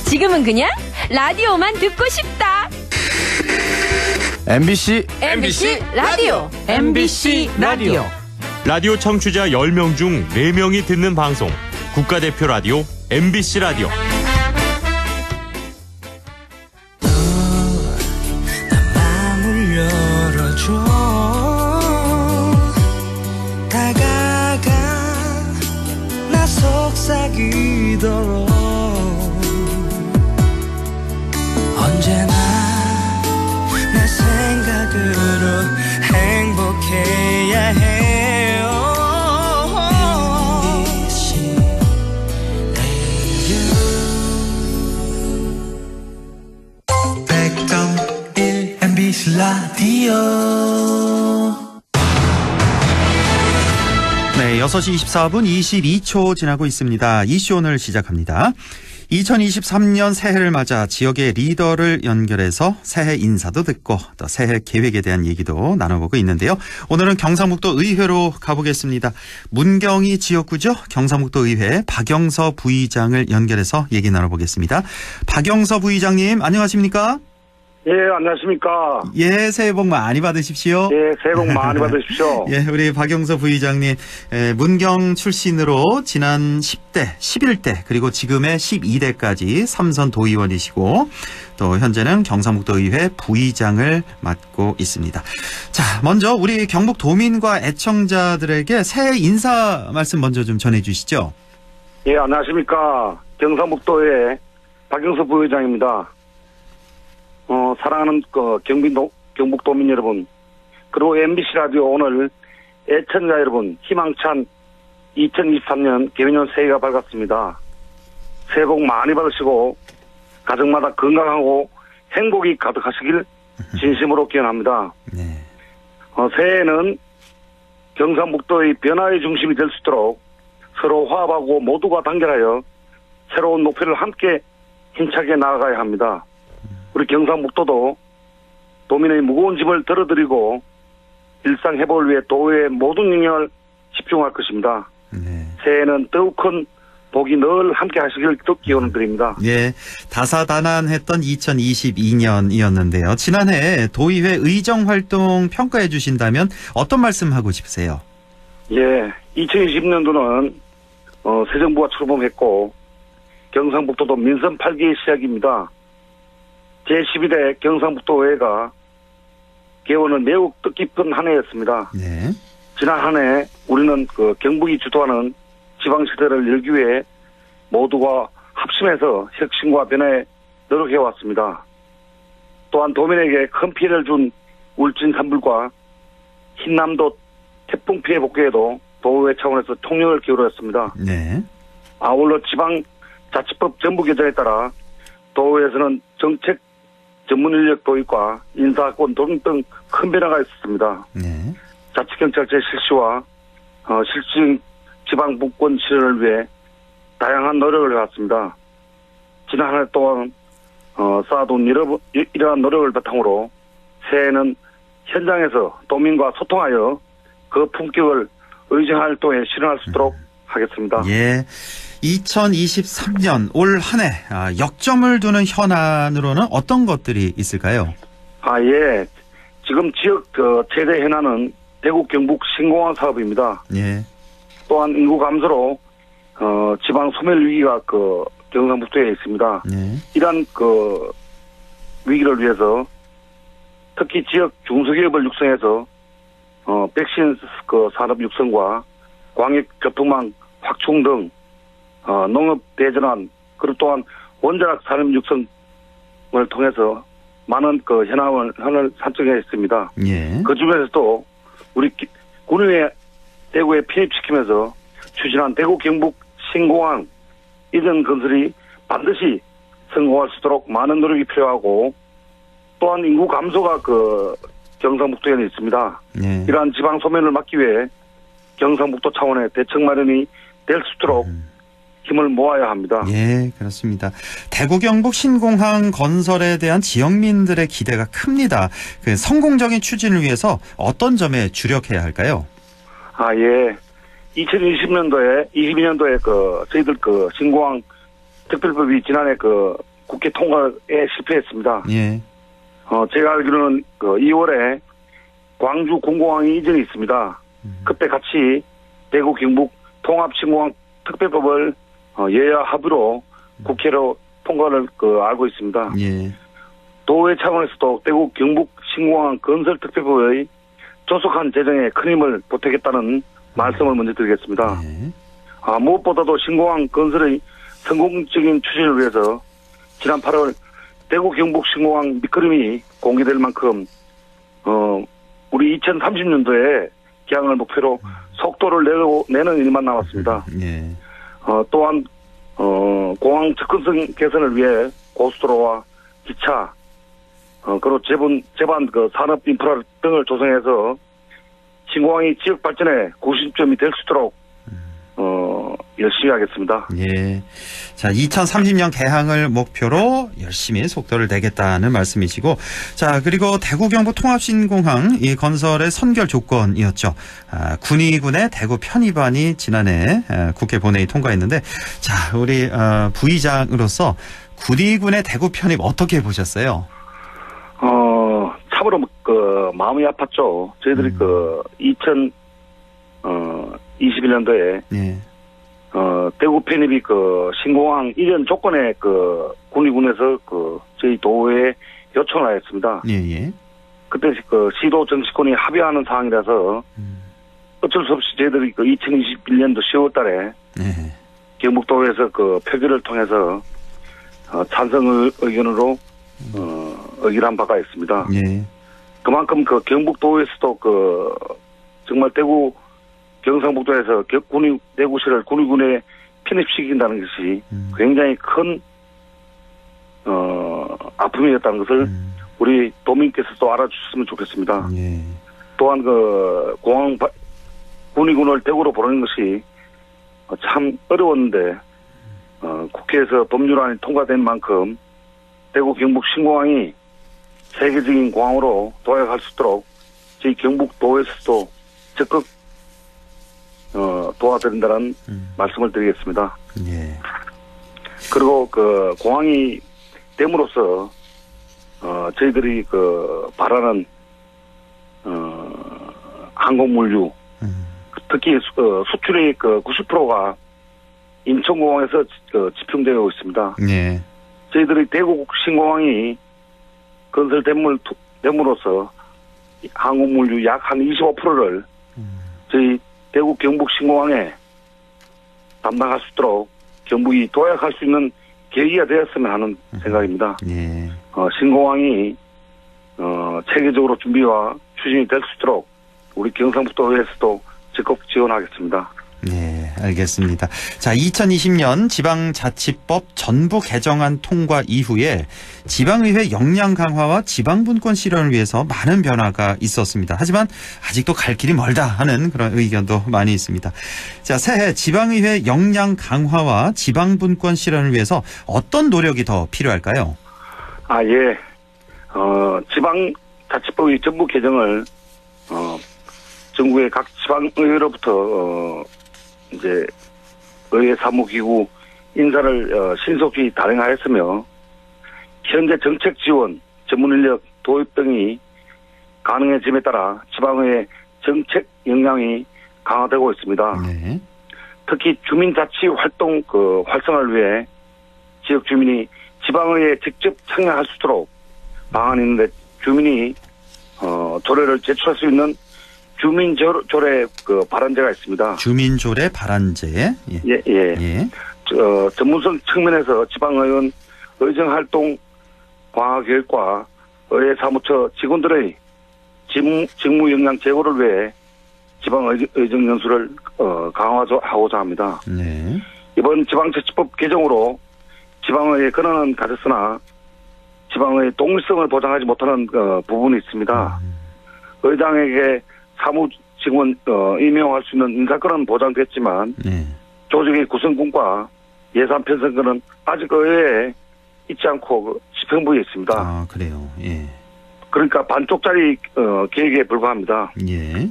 지금은 그냥 라디오만 듣고 싶다. MBC 라디오. MBC 라디오. 라디오 청취자 10명 중 4명이 듣는 방송. 국가대표 라디오 MBC 라디오. 속삭이도록 언제나 내 생각으로 행복해야 해요. MBC 라디오 100.1 MBC 라디오. 네, 6시 24분 22초 지나고 있습니다. 이슈 오늘 시작합니다. 2023년 새해를 맞아 지역의 리더를 연결해서 새해 인사도 듣고 또 새해 계획에 대한 얘기도 나눠보고 있는데요. 오늘은 경상북도 의회로 가보겠습니다. 문경이 지역구죠. 경상북도 의회 박영서 부의장을 연결해서 얘기 나눠보겠습니다. 박영서 부의장님 안녕하십니까? 예, 안녕하십니까. 예, 새해 복 많이 받으십시오. 예, 새해 복 많이 받으십시오. 예, 우리 박영서 부의장님, 문경 출신으로 지난 10대, 11대, 그리고 지금의 12대까지 삼선 도의원이시고, 또 현재는 경상북도의회 부의장을 맡고 있습니다. 자, 먼저 우리 경북 도민과 애청자들에게 새해 인사 말씀 먼저 좀 전해주시죠. 예, 안녕하십니까. 경상북도의 박영서 부의장입니다. 사랑하는 경북도민 여러분, 그리고 MBC 라디오 오늘 애청자 여러분, 희망찬 2023년 개미년 새해가 밝았습니다. 새해 복 많이 받으시고 가정마다 건강하고 행복이 가득하시길 진심으로 기원합니다. 네. 새해에는 경상북도의 변화의 중심이 될 수 있도록 서로 화합하고 모두가 단결하여 새로운 목표를 함께 힘차게 나아가야 합니다. 우리 경상북도도 도민의 무거운 짐을 덜어드리고 일상 회복을 위해 도의 모든 영역을 집중할 것입니다. 네. 새해에는 더욱 큰 복이 늘 함께 하시길 기원을 드립니다. 예, 다사다난했던 2022년이었는데요. 지난해 도의회 의정활동 평가해 주신다면 어떤 말씀 하고 싶으세요? 예, 2020년도는 새 정부가 출범했고 경상북도도 민선 8기의 시작입니다. 제12대 경상북도의회가 개원은 매우 뜻깊은 한 해였습니다. 네. 지난 한 해 우리는 경북이 주도하는 지방시대를 열기 위해 모두가 합심해서 혁신과 변화에 노력해왔습니다. 또한 도민에게 큰 피해를 준 울진 산불과 흰남도 태풍 피해 복구에도 도의회 차원에서 총력을 기울였습니다. 네. 아울러 지방자치법 전부 개정에 따라 도의회에서는 정책 전문 인력 도입과 인사권 도입 등 큰 변화가 있었습니다. 네. 자치경찰제 실시와 실질 지방분권 실현을 위해 다양한 노력을 해왔습니다. 지난 한 해 동안 쌓아둔 이러한 노력을 바탕으로 새해에는 현장에서 도민과 소통하여 그 품격을 의정활동에 실현할 수 있도록 하겠습니다. 예. 2023년 올 한 해 역점을 두는 현안으로는 어떤 것들이 있을까요? 예. 지금 지역 최대 현안은 대구 경북 신공항 사업입니다. 예. 또한 인구 감소로 지방 소멸 위기가 경상북도에 있습니다. 네. 이러한 위기를 위해서 특히 지역 중소기업을 육성해서 백신 산업 육성과 광역 교통망 확충 등 농업 대전환 그리고 또한 원자력 산업 육성을 통해서 많은 현안을 산정했습니다. 예. 그 중에서도 우리 군의회 대구에 편입시키면서 추진한 대구 경북 신공항 이전 건설이 반드시 성공할 수 있도록 많은 노력이 필요하고 또한 인구 감소가 경상북도에는 있습니다. 예. 이러한 지방 소멸을 막기 위해 경상북도 차원의 대책 마련이 될 수 있도록 힘을 모아야 합니다. 예, 그렇습니다. 대구 경북 신공항 건설에 대한 지역민들의 기대가 큽니다. 성공적인 추진을 위해서 어떤 점에 주력해야 할까요? 예. 22년도에 저희들 신공항 특별법이 지난해 국회 통과에 실패했습니다. 예. 제가 알기로는 2월에 광주 군공항이 이전이 있습니다. 그때 같이 대구 경북 통합신공항 특별법을 여야 합의로 국회로 통과를 알고 있습니다. 예. 도의 차원에서도 대구 경북 신공항 건설 특별법의 조속한 제정에 큰 힘을 보태겠다는 말씀을 먼저 드리겠습니다. 예. 무엇보다도 신공항 건설의 성공적인 추진을 위해서 지난 8월 대구 경북 신공항 밑그림이 공개될 만큼 우리 2030년도에 개항을 목표로 속도를 내는 일만 남았습니다. 예. 또한 공항 접근성 개선을 위해 고속도로와 기차 그리고 제반 산업 인프라 등을 조성해서 신공항이 지역 발전의 구심점이 될 수 있도록 열심히 하겠습니다. 예. 자, 2030년 개항을 목표로 열심히 속도를 내겠다는 말씀이시고, 자, 그리고 대구 경북 통합신공항 이 건설의 선결 조건이었죠. 군의군의 대구 편입안이 지난해 국회 본회의 통과했는데, 자, 우리 부의장으로서 군의군의 대구 편입 어떻게 보셨어요? 참으로 마음이 아팠죠. 저희들이 2021년도에 예. 대구 편입이 신공항 이전 조건에 군위군에서 저희 도에 요청을 하였습니다. 예. 그때 시도 정치권이 합의하는 상황이라서 어쩔 수 없이 저희들이 2021년도 10월달에 예. 경북도에서 표결을 통해서 찬성 의견으로 의결한 바가 있습니다. 예. 그만큼 경북도에서도 정말 대구 경상북도에서 대구시를 군위군에 편입시킨다는 것이 굉장히 큰 아픔이었다는 것을 우리 도민께서도 알아주셨으면 좋겠습니다. 예. 또한 공항 군위군을 대구로 보내는 것이 참 어려웠는데 국회에서 법률안이 통과된 만큼 대구 경북 신공항이 세계적인 공항으로 도약할 수 있도록 저희 경북도에서도 적극 도와드린다는 말씀을 드리겠습니다. 예. 그리고 공항이 됨으로써 저희들이 바라는 항공물류 특히 수출의 90%가 인천공항에서 집중되어 있습니다. 예. 저희들이 대구 신공항이 건설됨으로써 항공물류 약 한 25%를 저희 대구 경북 신공항에 담당할 수 있도록 경북이 도약할 수 있는 계기가 되었으면 하는 생각입니다. 예. 신공항이 체계적으로 준비와 추진이 될 수 있도록 우리 경상북도에서도 적극 지원하겠습니다. 네, 알겠습니다. 자, 2020년 지방자치법 전부 개정안 통과 이후에 지방의회 역량 강화와 지방분권 실현을 위해서 많은 변화가 있었습니다. 하지만 아직도 갈 길이 멀다 하는 그런 의견도 많이 있습니다. 자, 새해 지방의회 역량 강화와 지방분권 실현을 위해서 어떤 노력이 더 필요할까요? 예. 지방자치법의 전부 개정을 전국의 각 지방의회로부터 이제 의회 사무기구 인사를 신속히 단행하였으며 현재 정책 지원, 전문인력 도입 등이 가능해짐에 따라 지방의회 정책 역량이 강화되고 있습니다. 네. 특히 주민자치 활동 활성화를 위해 지역 주민이 지방의회에 직접 참여할 수 있도록 방안이 있는데 주민이 조례를 제출할 수 있는 주민조례 발안제가 있습니다. 주민조례 발안제. 예. 전문성 측면에서 지방의원 의정활동 강화교육과 의회 사무처 직원들의 직무 역량 제고를 위해 지방의정연수를 강화하고자 합니다. 네. 이번 지방자치법 개정으로 지방의회 권한은 가졌으나 지방의 독립성을 보장하지 못하는 부분이 있습니다. 의장에게 사무직원 임명할 수 있는 인사권은 보장됐지만 조직의 구성권과 예산 편성권은 아직 의회에 있지 않고 집행부에 있습니다. 아, 그래요. 예. 그러니까 반쪽짜리 계획에 불과합니다. 예.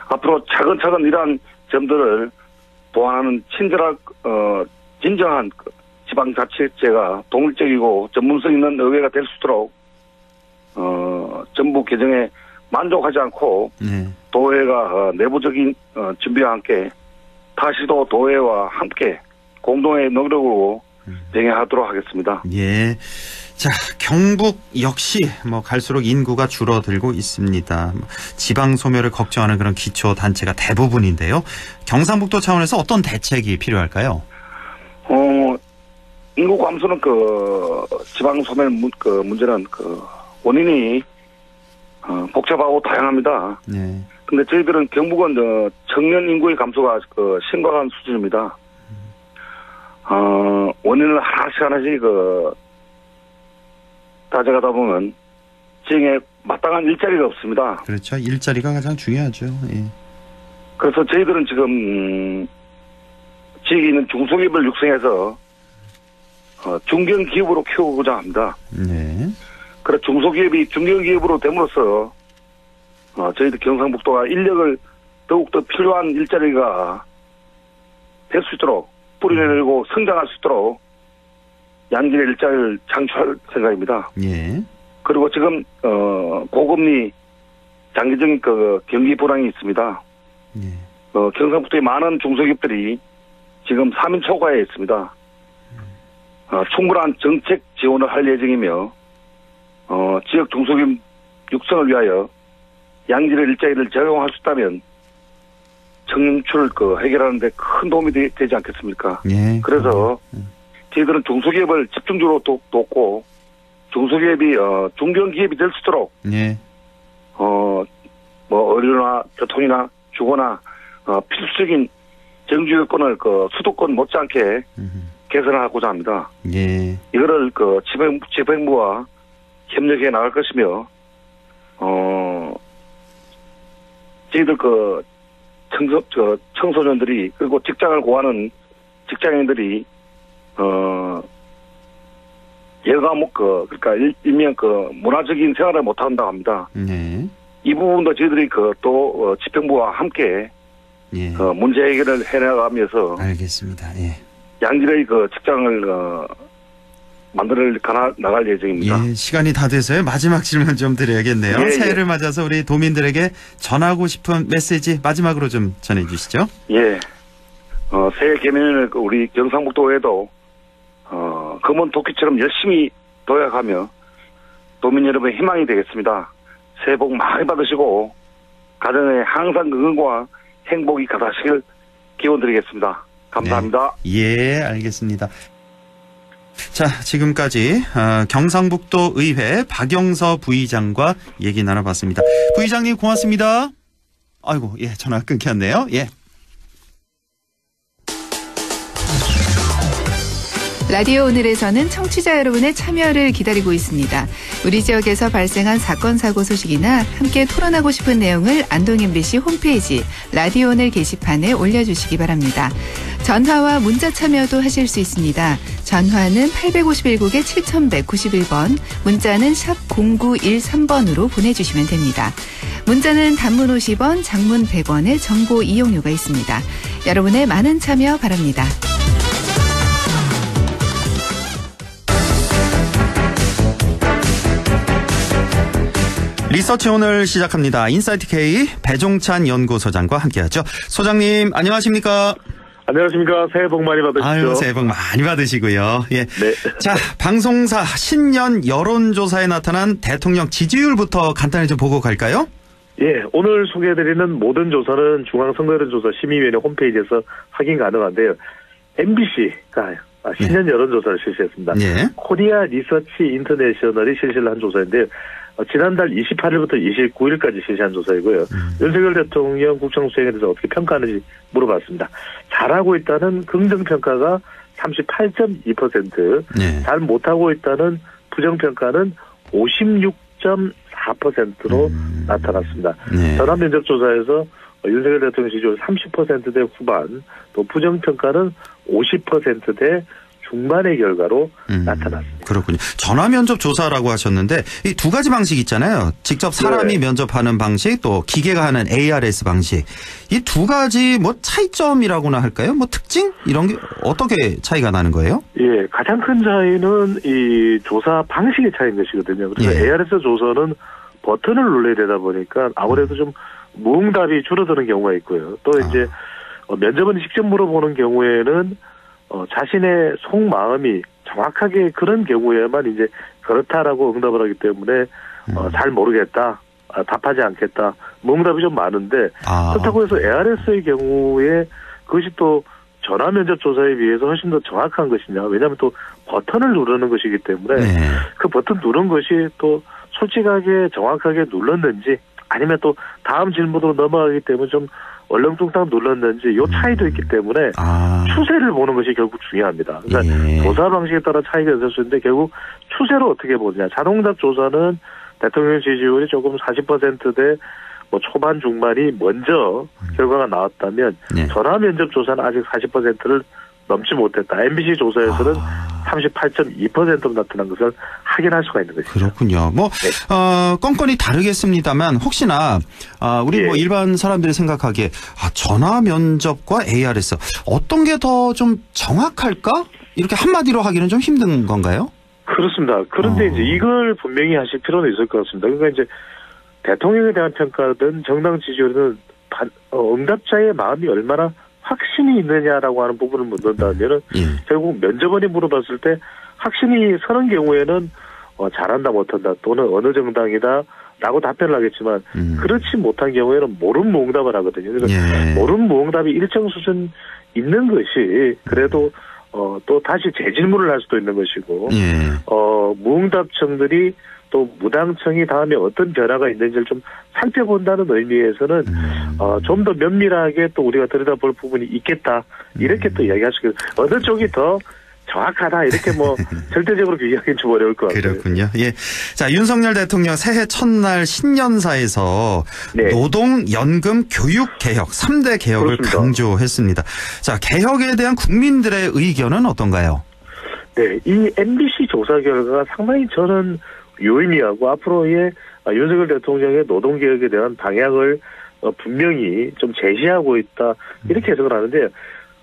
앞으로 차근차근 이러한 점들을 보완하는 진정한 지방자치제가 독립적이고 전문성 있는 의회가 될 수 있도록 전부 개정에 만족하지 않고 도회가 내부적인 준비와 함께 다시도 도회와 함께 공동의 노력으로 병행하도록 하겠습니다. 예. 자, 경북 역시 갈수록 인구가 줄어들고 있습니다. 지방 소멸을 걱정하는 그런 기초 단체가 대부분인데요. 경상북도 차원에서 어떤 대책이 필요할까요? 인구 감소는 지방 소멸 문제는 원인이 복잡하고 다양합니다. 네. 근데 저희들은 경북은 청년 인구의 감소가 심각한 수준입니다. 원인을 하나씩 따져가다 보면 지역에 마땅한 일자리가 없습니다. 그렇죠. 일자리가 가장 중요하죠. 예. 그래서 저희들은 지금 지역에 있는 중소기업을 육성해서 중견기업으로 키우고자 합니다. 네. 그래서 중소기업이 중견기업으로 됨으로써 저희들 경상북도가 인력을 더욱더 필요한 일자리가 될 수 있도록 뿌리를 내고 성장할 수 있도록 양질의 일자리를 창출할 생각입니다. 예. 그리고 지금 고금리 장기적인 그 경기 불황이 있습니다. 경상북도의 많은 중소기업들이 지금 3인 초과에 있습니다. 충분한 정책 지원을 할 예정이며 지역 중소기업 육성을 위하여 양질의 일자리를 제공할 수 있다면 청년출을 해결하는 데 큰 도움이 되지 않겠습니까? 예. 그래서 저희들은 중소기업을 집중적으로 돕고 중소기업이 중견기업이 될 수 있도록 예. 의료나 교통이나 주거나 필수적인 정규요건을 수도권 못지않게 개선하고자 합니다. 예. 이거를 지방부와 협력해 나갈 것이며 저희들 청소년들이 그리고 직장을 구하는 직장인들이 그러니까 일명 문화적인 생활을 못 한다고 합니다. 네. 이 부분도 저희들이 또 집행부와 함께 예. 문제 해결을 해나가면서 알겠습니다. 예. 양질의 직장을 만들어 나갈 예정입니다. 예, 시간이 다 돼서요. 마지막 질문 좀 드려야겠네요. 예, 새해를 맞아서 우리 도민들에게 전하고 싶은 메시지 마지막으로 좀 전해주시죠. 예. 새해 개면을 우리 경상북도에도 검은 도끼처럼 열심히 도약하며 도민 여러분의 희망이 되겠습니다. 새해 복 많이 받으시고 가정에 항상 건강과 행복이 가득하시길 기원드리겠습니다. 감사합니다. 네. 예, 알겠습니다. 자, 지금까지 경상북도 의회 박영서 부의장과 얘기 나눠봤습니다. 부의장님 고맙습니다. 아이고, 예, 전화 끊겼네요. 예. 라디오 오늘에서는 청취자 여러분의 참여를 기다리고 있습니다. 우리 지역에서 발생한 사건 사고 소식이나 함께 토론하고 싶은 내용을 안동 MBC 홈페이지 라디오 오늘 게시판에 올려주시기 바랍니다. 전화와 문자 참여도 하실 수 있습니다. 전화는 851국에 7191번, 문자는 샵 0913번으로 보내주시면 됩니다. 문자는 단문 50원, 장문 100원의 정보 이용료가 있습니다. 여러분의 많은 참여 바랍니다. 리서치 오늘 시작합니다. 인사이트 K 배종찬 연구소장과 함께하죠. 소장님 안녕하십니까? 안녕하십니까. 새해 복 많이 받으십시오. 아유, 새해 복 많이 받으시고요. 예. 네. 자, 방송사 신년 여론조사에 나타난 대통령 지지율부터 간단히 좀 보고 갈까요? 예, 오늘 소개해드리는 모든 조사는 중앙선거여론조사 심의위원회 홈페이지에서 확인 가능한데요. MBC가 신년 여론조사를 실시했습니다. 예. 코리아 리서치 인터내셔널이 실시를 한 조사인데요. 지난달 28일부터 29일까지 실시한 조사이고요. 윤석열 대통령 국정 수행에 대해서 어떻게 평가하는지 물어봤습니다. 잘하고 있다는 긍정평가가 38.2%, 네. 잘 못하고 있다는 부정평가는 56.4%로 나타났습니다. 네. 전화 면접조사에서 윤석열 대통령 지지율 30%대 후반, 또 부정평가는 50%대 중반의 결과로 나타났습니다. 그렇군요. 전화 면접 조사라고 하셨는데 이 두 가지 방식 있잖아요. 직접 사람이 네. 면접하는 방식, 또 기계가 하는 ARS 방식. 이 두 가지 뭐 차이점이라고나 할까요? 뭐 특징 이런 게 어떻게 차이가 나는 거예요? 예, 가장 큰 차이는 이 조사 방식의 차이인 것이거든요. 그래서 예. ARS 조사는 버튼을 눌러야 되다 보니까 아무래도 좀 무응답이 줄어드는 경우가 있고요. 또 이제 면접은 직접 물어보는 경우에는 자신의 속마음이 정확하게 그런 경우에만 이제 그렇다라고 응답을 하기 때문에 잘 모르겠다, 답하지 않겠다, 응답이 좀 많은데 그렇다고 해서 ARS의 경우에 그것이 또 전화 면접 조사에 비해서 훨씬 더 정확한 것이냐. 왜냐하면 또 버튼을 누르는 것이기 때문에 그 버튼 누른 것이 또 솔직하게 정확하게 눌렀는지 아니면 또 다음 질문으로 넘어가기 때문에 좀 얼렁뚱땅 눌렀는지 이 차이도 있기 때문에 추세를 보는 것이 결국 중요합니다. 그러니까 조사 방식에 따라 차이가 있을 수 있는데 결국 추세로 어떻게 보느냐. 자동답 조사는 대통령 지지율이 조금 40%대 뭐 초반 중반이 먼저 결과가 나왔다면 전화 면접 조사는 아직 40%를 넘지 못했다. MBC 조사에서는 38.2%로 나타난 것을 확인할 수가 있는 것이죠. 그렇군요. 뭐 건건이 다르겠습니다만 혹시나 우리 뭐 일반 사람들이 생각하기에 전화 면접과 ARS 어떤 게 더 좀 정확할까? 이렇게 한마디로 하기는 좀 힘든 건가요? 그렇습니다. 그런데 이제 이걸 분명히 하실 필요는 있을 것 같습니다. 그러니까 이제 대통령에 대한 평가든 정당 지지율은 응답자의 마음이 얼마나 확신이 있느냐라고 하는 부분을 묻는다면은 결국 면접원이 물어봤을 때 확신이 서는 경우에는 잘한다 못한다 또는 어느 정당이다라고 답변을 하겠지만 그렇지 못한 경우에는 모름무응답을 하거든요. 그래서 모름무응답이 일정 수준 있는 것이 그래도 또 다시 재질문을 할 수도 있는 것이고 무응답청들이 또 무당청이 다음에 어떤 변화가 있는지를 좀 살펴본다는 의미에서는 좀 더 면밀하게 또 우리가 들여다볼 부분이 있겠다 이렇게 또 이야기할 수 있겠다. 어느 쪽이 더 정확하다 이렇게 뭐 절대적으로 비교하기는 좀 어려울 것 같아요. 그렇군요. 예. 자, 윤석열 대통령 새해 첫날 신년사에서 노동, 연금, 교육 개혁 3대 개혁을 그렇습니다. 강조했습니다. 자, 개혁에 대한 국민들의 의견은 어떤가요? 네, 이 MBC 조사 결과가 상당히 저는 유의미하고 앞으로의 윤석열 대통령의 노동개혁에 대한 방향을 분명히 좀 제시하고 있다 이렇게 해석을 하는데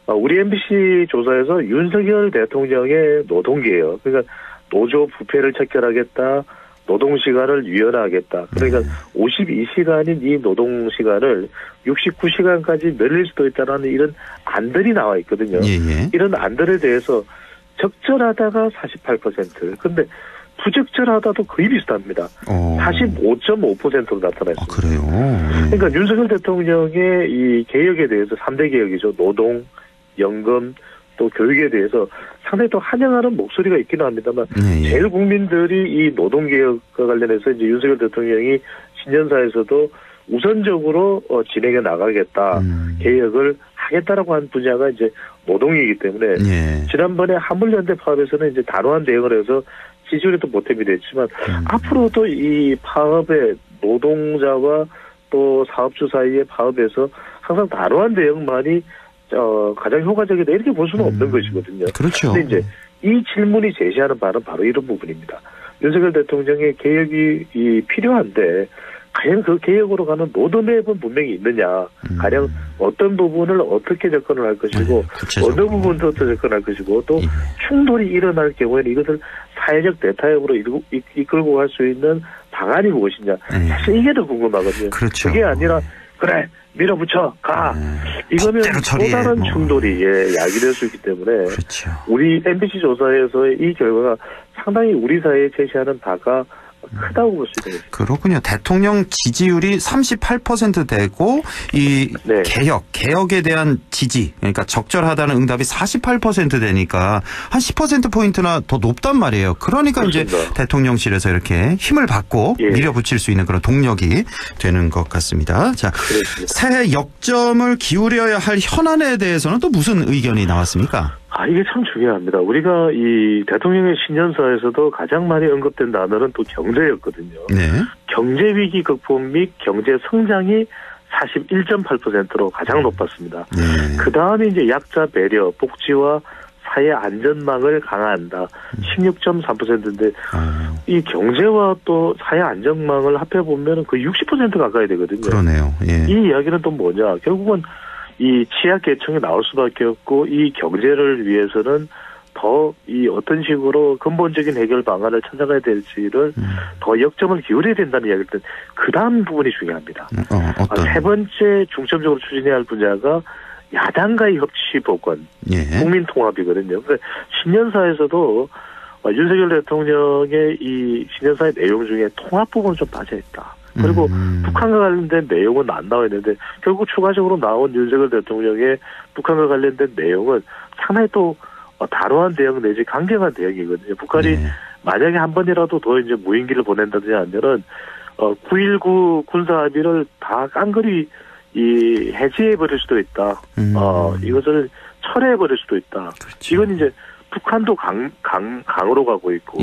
우리 MBC 조사에서 윤석열 대통령의 노동개혁 그러니까 노조 부패를 척결하겠다 노동시간을 유연화하겠다 그러니까 52시간인 이 노동시간을 69시간까지 늘릴 수도 있다는 이런 안들이 나와 있거든요. 이런 안들에 대해서 적절하다가 48% 근데 부적절하다도 거의 비슷합니다. 45.5%로 나타났습니다. 그래요? 그러니까 윤석열 대통령의 이 개혁에 대해서 3대 개혁이죠. 노동, 연금, 또 교육에 대해서 상당히 또 환영하는 목소리가 있기는 합니다만 제일 국민들이 이 노동개혁과 관련해서 이제 윤석열 대통령이 신년사에서도 우선적으로 진행해 나가겠다. 개혁을 하겠다라고 한 분야가 이제 노동이기 때문에 지난번에 한물연대 파업에서는 이제 단호한 대응을 해서 지지율에도 보탬이 됐지만 앞으로도 이 파업의 노동자와 또 사업주 사이의 파업에서 항상 단호한 대응만이 가장 효과적이다 이렇게 볼 수는 없는 것이거든요. 그렇죠. 그런데 이제 이 질문이 제시하는 바는 바로 이런 부분입니다. 윤석열 대통령의 개혁이 필요한데 과연 그 개혁으로 가는 로드맵은 분명히 있느냐. 가령 어떤 부분을 어떻게 접근을 할 것이고 어느 부분도 어떻게 접근할 것이고 또 충돌이 일어날 경우에는 이것을 사회적 대타협으로 이끌고 갈 수 있는 방안이 무엇이냐. 사실 이게 더 궁금하거든요. 그렇죠. 그게 아니라 그래 밀어붙여 가. 이거면 또 다른 충돌이 야기될 수 있기 때문에 우리 MBC 조사에서의 이 결과가 상당히 우리 사회에 제시하는 바가 크다고 볼 수 있습니다. 그렇군요. 대통령 지지율이 38% 되고 이 개혁에 대한 지지 그러니까 적절하다는 응답이 48% 되니까 한 10%포인트나 더 높단 말이에요. 그러니까 그렇습니다. 이제 대통령실에서 이렇게 힘을 받고 밀어붙일 수 있는 그런 동력이 되는 것 같습니다. 자, 새해 역점을 기울여야 할 현안에 대해서는 또 무슨 의견이 나왔습니까? 이게 참 중요합니다. 우리가 이 대통령의 신년사에서도 가장 많이 언급된 단어는 또 경제였거든요. 경제 위기 극복 및 경제 성장이 41.8%로 가장 높았습니다. 그 다음에 이제 약자 배려, 복지와 사회 안전망을 강화한다. 16.3%인데 이 경제와 또 사회 안전망을 합해보면 거의 60% 가까이 되거든요. 그러네요. 이 이야기는 또 뭐냐. 결국은 이 취약계층이 나올 수밖에 없고 이 경제를 위해서는 더 이 어떤 식으로 근본적인 해결 방안을 찾아가야 될지를 더 역점을 기울여야 된다는 이야기일 때 그 다음 부분이 중요합니다. 세 번째 중점적으로 추진해야 할 분야가 야당과의 협치 복원, 국민 통합이거든요. 그래서 신년사에서도 윤석열 대통령의 이 신년사의 내용 중에 통합 부분은 좀 빠져있다. 그리고 북한과 관련된 내용은 안 나와 있는데 결국 추가적으로 나온 윤석열 대통령의 북한과 관련된 내용은 상당히 또 단호한 대응 내지 강경한 대응이거든요. 북한이 만약에 한 번이라도 더 이제 무인기를 보낸다든지 하면은 9.19 군사 합의를 다 깡그리 이 해지해 버릴 수도 있다. 이것을 철회해 버릴 수도 있다. 이건 이제 북한도 강으로 가고 있고.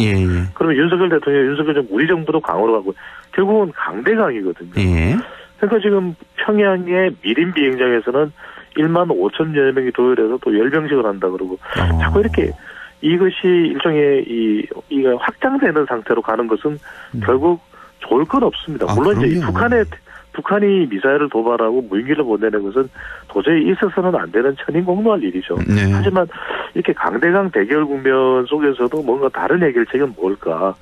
그러면 윤석열 대통령, 윤석열 정부, 우리 정부도 강으로 가고 결국은 강대강이거든요. 그러니까 지금 평양의 미림 비행장에서는 1만 5천여 명이 도열해서 또 열병식을 한다 그러고 자꾸 이렇게 이것이 일종의 이가 확장되는 상태로 가는 것은 결국 좋을 건 없습니다. 물론 이제 북한의 북한이 미사일을 도발하고 무인기를 보내는 것은 도저히 있어서는 안 되는 천인공노할 일이죠. 네. 하지만 이렇게 강대강 대결 국면 속에서도 뭔가 다른 해결책은 뭘까?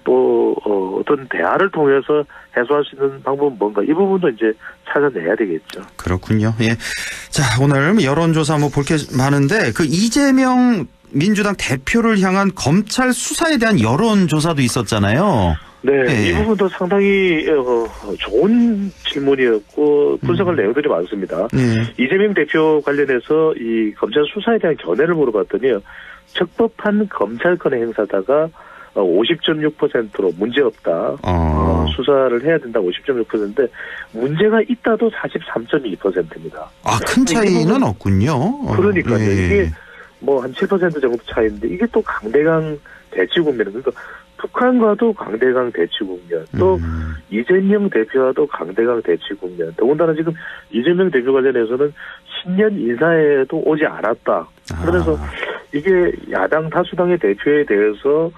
또 어떤 대화를 통해서 해소할 수 있는 방법은 뭔가 이 부분도 이제 찾아내야 되겠죠. 그렇군요. 예. 자, 오늘 여론조사 뭐 볼 게 많은데 그 이재명 민주당 대표를 향한 검찰 수사에 대한 여론조사도 있었잖아요. 네, 예. 이 부분도 상당히 좋은 질문이었고 분석할 내용들이 많습니다. 이재명 대표 관련해서 이 검찰 수사에 대한 견해를 물어봤더니요. 적법한 검찰권의 행사다가 50.6%로 문제없다. 수사를 해야 된다 50.6%인데 문제가 있다도 43.2%입니다. 아, 큰 차이는 없군요. 그러니까요. 예. 이게 뭐 한 7% 정도 차이인데 이게 또 강대강 대치 국면. 그러니까 북한과도 강대강 대치 국면, 또 이재명 대표와도 강대강 대치 국면. 더군다나 지금 이재명 대표 관련해서는 신년 인사에도 오지 않았다. 그래서 이게 야당 다수당의 대표에 대해서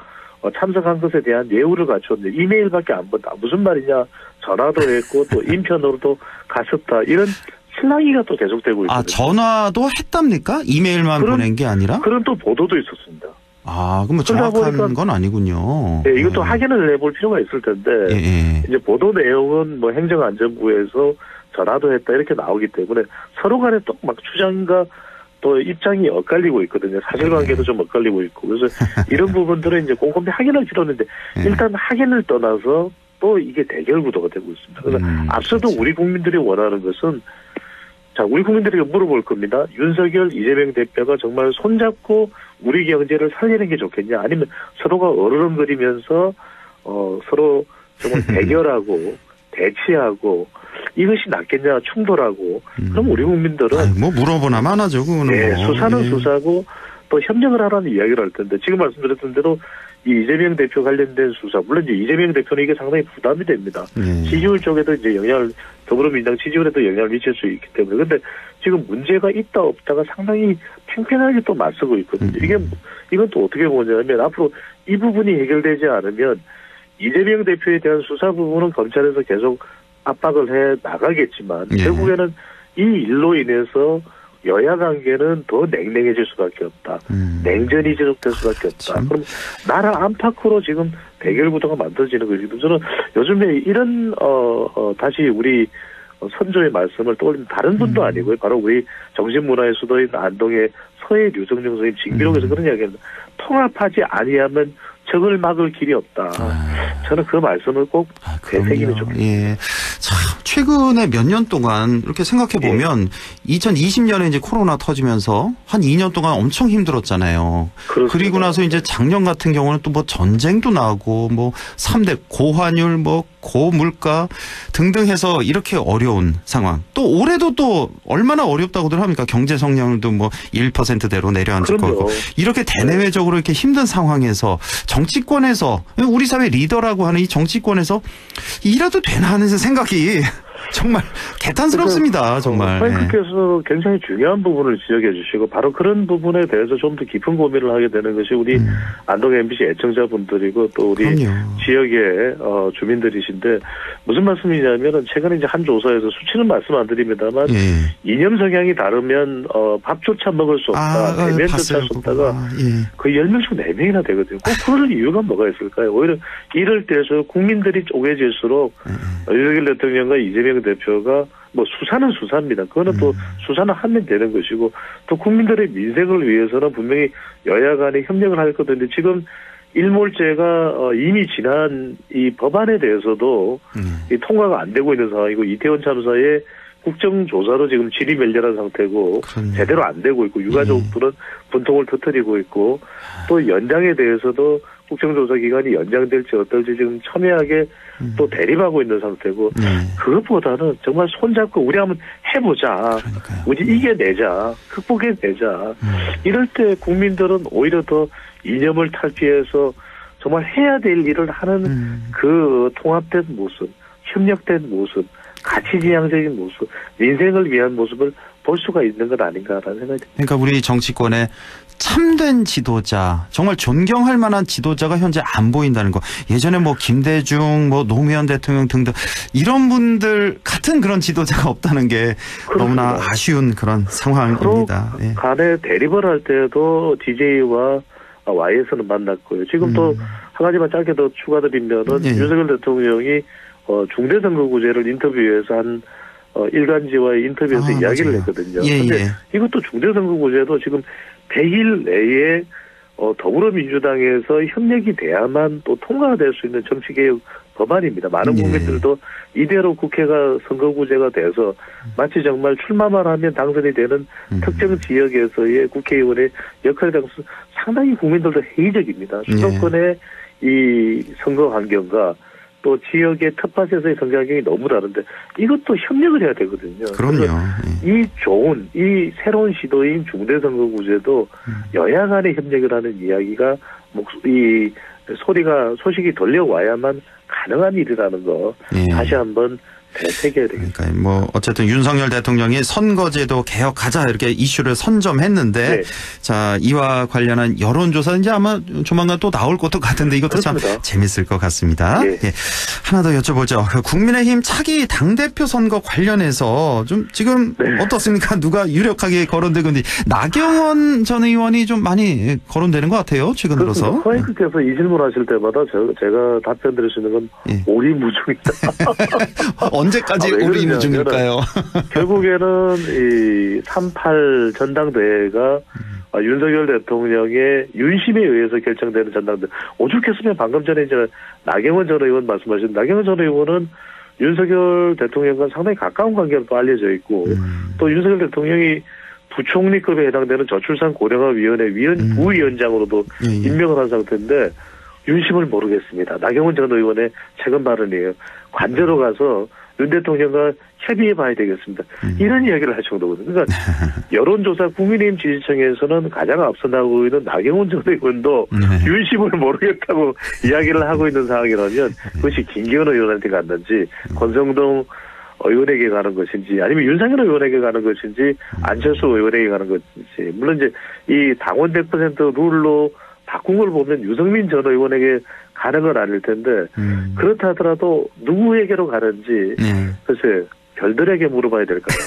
참석한 것에 대한 예우를 갖췄는데 이메일밖에 안 본다. 무슨 말이냐. 전화도 했고 또 인편으로도 갔었다. 이런 실랑이가 또 계속되고 있거든요. 아, 전화도 했답니까? 이메일만 보낸 게 아니라? 그런 또 보도도 있었습니다. 아, 그럼 뭐 정확한 건 아니군요. 네, 이것도 확인을 해볼 필요가 있을 텐데 이제 보도 내용은 뭐 행정안전부에서 전화도 했다 이렇게 나오기 때문에 서로 간에 또 막 주장과 또 입장이 엇갈리고 있거든요. 사실관계도 좀 엇갈리고 있고 그래서 이런 부분들은 이제 꼼꼼히 확인할 필요는 있는데 일단 확인을 떠나서 또 이게 대결 구도가 되고 있습니다. 그래서 앞서도 우리 국민들이 원하는 것은 자, 우리 국민들에게 물어볼 겁니다. 윤석열, 이재명 대표가 정말 손잡고 우리 경제를 살리는 게 좋겠냐? 아니면 서로가 어르렁거리면서 서로 정말 대결하고 대치하고 이것이 낫겠냐? 충돌하고 그럼 우리 국민들은 뭐 물어보나 마나죠, 그거는. 네, 뭐. 수사는 수사고 또 협력을 하라는 이야기를 할 텐데 지금 말씀드렸던 대로 이 이재명 대표 관련된 수사 물론 이제 이재명 대표는 이게 상당히 부담이 됩니다. 지지율 쪽에도 이제 영향을 더불어민주당 지지율에도 영향을 미칠 수 있기 때문에 근데 지금 문제가 있다 없다가 상당히 팽팽하게 또 맞서고 있거든요. 이건 또 어떻게 보냐면 앞으로 이 부분이 해결되지 않으면 이재명 대표에 대한 수사 부분은 검찰에서 계속 압박을 해 나가겠지만 결국에는 이 일로 인해서 여야 관계는 더 냉랭해질 수밖에 없다. 냉전이 지속될 수밖에 없다. 그럼 나라 안팎으로 지금 대결 구도가 만들어지는 것이거든요. 저는 요즘에 이런 다시 우리 선조의 말씀을 떠올리면 다른 분도 아니고요. 바로 우리 정신문화의 수도인 안동의 서해 류정룡 선생님 징비록에서 그런 이야기합니다. 통합하지 아니하면 적을 막을 길이 없다. 저는 그 말씀을 꼭 되새기면 좋겠습니다. 예. 참 최근에 몇 년 동안 이렇게 생각해 보면 2020년에 이제 코로나 터지면서 한 2년 동안 엄청 힘들었잖아요. 그렇습니다. 그리고 나서 이제 작년 같은 경우는 또 뭐 전쟁도 나고 뭐 3대 고환율 뭐 고물가 등등 해서 이렇게 어려운 상황. 또 올해도 또 얼마나 어렵다고들 합니까? 경제 성장률도 뭐 1%대로 내려앉을 거고. 이렇게 대내외적으로 이렇게 힘든 상황에서 정치권에서 우리 사회 리더라고 하는 이 정치권에서 이라도 되나 하는 생각이 정말 개탄스럽습니다. 정말. 프랭크께서 굉장히 중요한 부분을 지적해 주시고 바로 그런 부분에 대해서 좀 더 깊은 고민을 하게 되는 것이 우리 안동 MBC 애청자분들이고 또 우리 지역의 주민들이신데 무슨 말씀이냐면은 최근에 이제 한 조사에서 수치는 말씀 안 드립니다만 이념 성향이 다르면 밥조차 먹을 수 없다. 대면조차 할 수 없다가 그 10명 중 4명이나 되거든요. 꼭 그럴 이유가 뭐가 있을까요? 오히려 이럴 때서 국민들이 쪼개질수록 윤석열 대통령과 이재명 대표가 뭐 수사는 수사입니다. 그거는 또 수사는 하면 되는 것이고 또 국민들의 민생을 위해서는 분명히 여야 간에 협력을 할 거든요. 지금 일몰제가 이미 지난 이 법안에 대해서도 이 통과가 안 되고 있는 상황이고 이태원 참사의 국정조사로 지금 질이 멸렬한 상태고 제대로 안 되고 있고 유가족들은 분통을 터뜨리고 있고 또 연장에 대해서도 국정조사 기간이 연장될지 어떨지 지금 첨예하게 또 대립하고 있는 상태고 그것보다는 정말 손잡고 우리 한번 해보자. 우리 이겨내자. 극복해내자. 이럴 때 국민들은 오히려 더 이념을 탈피해서 정말 해야 될 일을 하는 그 통합된 모습, 협력된 모습, 가치지향적인 모습, 민생을 위한 모습을 볼 수가 있는 것 아닌가라는 생각이 듭니다. 그러니까 우리 정치권의 참된 지도자, 정말 존경할 만한 지도자가 현재 안 보인다는 거. 예전에 뭐 김대중, 뭐 노무현 대통령 등등 이런 분들 같은 그런 지도자가 없다는 게 그렇습니다. 너무나 아쉬운 그런 상황입니다. 서로 간에 대립을 할 때도 DJ와 Y에서는 만났고요. 지금 또 한 가지만 짧게 더 추가드리면은 윤석열 대통령이 중대선거구제를 인터뷰에서 한 일간지와의 인터뷰에서 이야기를 맞아요. 했거든요. 예, 근데 예. 이것도 중대선거구제도 지금 100일 내에 더불어민주당에서 협력이 돼야만 또 통과가 될 수 있는 정치개혁 법안입니다. 많은 국민들도 이대로 국회가 선거구제가 돼서 마치 정말 출마만 하면 당선이 되는 특정 지역에서의 국회의원의 역할에 대해서 상당히 국민들도 회의적입니다. 수도권의 이 선거 환경과 또 지역의 텃밭에서의 선거 환경이 너무 다른데 이것도 협력을 해야 되거든요. 그럼요. 이 새로운 시도인 중대선거구제도 여야 간의 협력을 하는 이야기가 이 소식이 들려와야만 가능한 일이라는 거 다시 한번 되새겨야 되겠습니다. 그러니까 뭐 어쨌든 윤석열 대통령이 선거제도 개혁하자 이렇게 이슈를 선점했는데 자, 이와 관련한 여론조사 이제 아마 조만간 또 나올 것도 같은데 이것도 그렇습니다. 참 재밌을 것 같습니다. 예. 하나 더 여쭤보죠. 국민의힘 차기 당대표 선거 관련해서 좀 지금 어떻습니까? 누가 유력하게 거론되고 있는지 나경원 전 의원이 좀 많이 거론되는 것 같아요. 최근 들어서. 허영크께서 이 질문하실 때마다 제가 답변 드릴 수 있는 건 오리무중이다. 언제까지 오리무중일까요? 결국에는 이 38 전당대회가 윤석열 대통령의 윤심에 의해서 결정되는 전당대회. 오죽했으면 방금 전에 이제 나경원 전 의원 말씀하신 나경원 전 의원은 윤석열 대통령과 상당히 가까운 관계로 또 알려져 있고 또 윤석열 대통령이 부총리급에 해당되는 저출산 고령화위원회 부위원장으로도 임명을 한 상태인데 윤심을 모르겠습니다. 나경원 전 의원의 최근 발언이에요. 관저로 가서 윤 대통령과 협의해봐야 되겠습니다. 이런 이야기를 할 정도거든요. 그러니까 여론조사 국민의힘 지지층에서는 가장 앞서 나오고 있는 나경원 전 의원도 윤심을 모르겠다고 이야기를 하고 있는 상황이라면 그것이 김기현 의원한테 갔는지 권성동 의원에게 가는 것인지 아니면 윤상현 의원에게 가는 것인지 안철수 의원에게 가는 것인지 물론 이제 이 당원 100% 룰로 바꾼 걸 보면 유승민 전 의원에게 가는 건 아닐 텐데 그렇다 하더라도 누구에게로 가는지 글쎄 별들에게 물어봐야 될까요?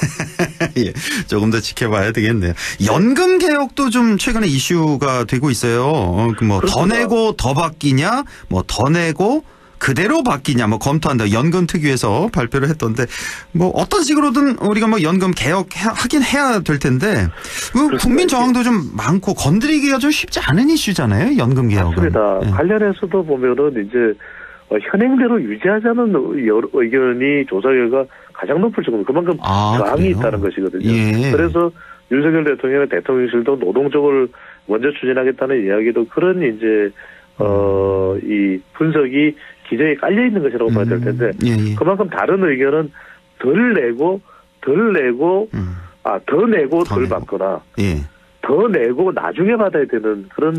예, 조금 더 지켜봐야 되겠네요. 연금 개혁도 좀 최근에 이슈가 되고 있어요. 뭐 더 내고 더 받기냐, 뭐 더 내고 그대로 바뀌냐 뭐 검토한다. 연금 특위에서 발표를 했던데 뭐 어떤 식으로든 우리가 뭐 연금 개혁하긴 해야 될 텐데 국민 저항도 좀 많고 건드리기가 좀 쉽지 않은 이슈잖아요. 연금 개혁은. 맞습니다. 관련해서도 보면은 이제 현행대로 유지하자는 의견이 조사 결과 가장 높을 정도 그만큼 저항이 있다는 것이거든요. 그래서 윤석열 대통령의 대통령실도 노동적을 먼저 추진하겠다는 이야기도 그런 이제 이 분석이 기저에 깔려 있는 것이라고 봐야 될 텐데 그만큼 다른 의견은 덜 내고 더 내고 덜 받거나 더 내고 나중에 받아야 되는 그런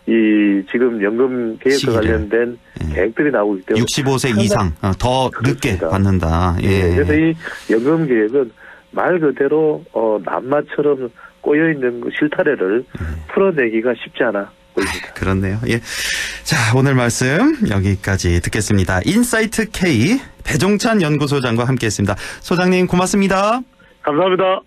이 지금 연금 개혁과 관련된 계획들이 나오기 때문에 65세 이상 더 늦게 받는다. 그래서 이 연금 개혁은 말 그대로 남마처럼 꼬여 있는 실타래를 풀어내기가 쉽지 않아. 그렇네요. 예. 자, 오늘 말씀 여기까지 듣겠습니다. 인사이트 K 배종찬 연구소장과 함께했습니다. 소장님 고맙습니다. 감사합니다.